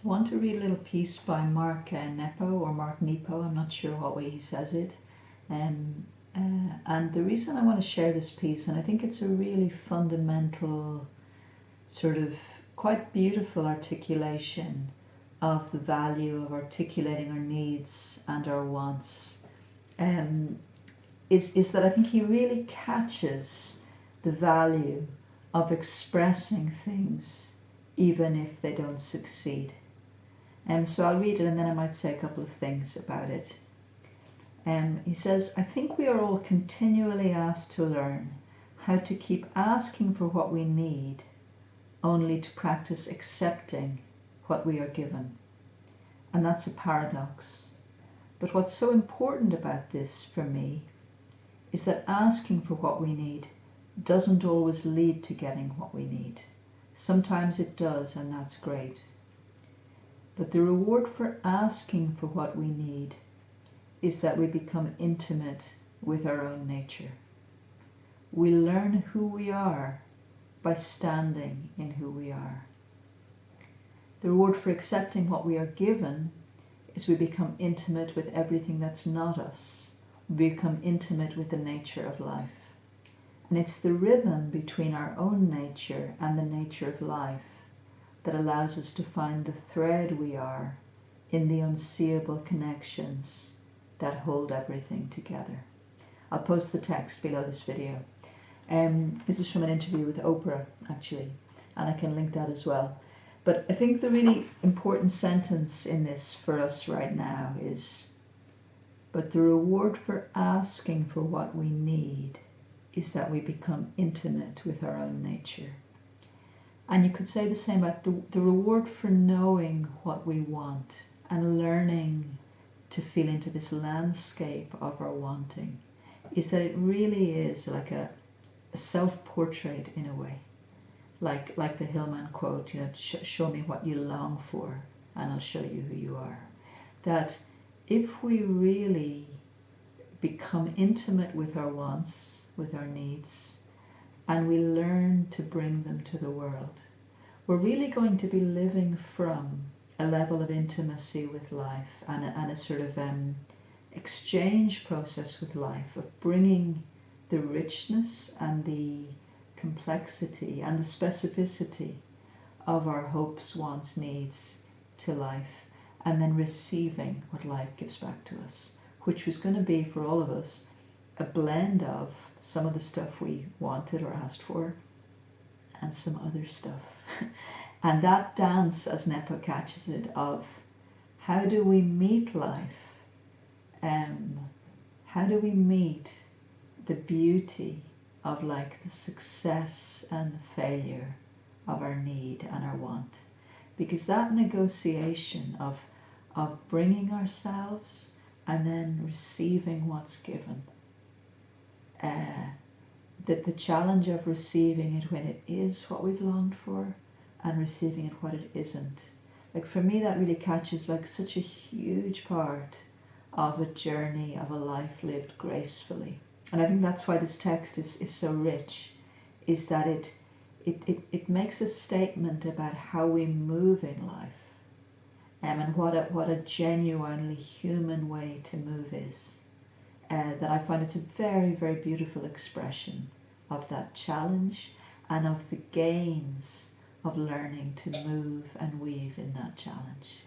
So I want to read a little piece by Mark Nepo, or Mark Nepo, I'm not sure what way he says it. And the reason I want to share this piece, and I think it's a really fundamental, sort of quite beautiful articulation of the value of articulating our needs and our wants, is that I think he really catches the value of expressing things even if they don't succeed. So I'll read it and then I might say a couple of things about it. He says, I think we are all continually asked to learn how to keep asking for what we need, only to practice accepting what we are given. And that's a paradox. But what's so important about this for me is that asking for what we need doesn't always lead to getting what we need. Sometimes it does, and that's great. But the reward for asking for what we need is that we become intimate with our own nature. We learn who we are by standing in who we are. The reward for accepting what we are given is we become intimate with everything that's not us. We become intimate with the nature of life. And it's the rhythm between our own nature and the nature of life that allows us to find the thread we are in the unseeable connections that hold everything together. I'll post the text below this video. This is from an interview with Oprah, actually, and I can link that as well. But I think the really important sentence in this for us right now is, but the reward for asking for what we need is that we become intimate with our own nature. And you could say the same about the reward for knowing what we want and learning to feel into this landscape of our wanting is that it really is like a self-portrait in a way. Like the Hillman quote, show me what you long for and I'll show you who you are. That if we really become intimate with our wants, with our needs, and we learn to bring them to the world, we're really going to be living from a level of intimacy with life and a sort of exchange process with life, of bringing the richness and the complexity and the specificity of our hopes, wants, needs to life, and then receiving what life gives back to us, which was going to be for all of us a blend of some of the stuff we wanted or asked for and some other stuff. And that dance, as Nepo catches it, of how do we meet life? How do we meet the beauty of like the success and the failure of our need and our want? Because that negotiation of bringing ourselves and then receiving what's given, that the challenge of receiving it when it is what we've longed for and receiving it what it isn't. Like for me, that really catches like such a huge part of a journey of a life lived gracefully. And I think that's why this text is so rich, is that it makes a statement about how we move in life, and what a genuinely human way to move is. That I find it's a very, very beautiful expression of that challenge and of the gains of learning to move and weave in that challenge.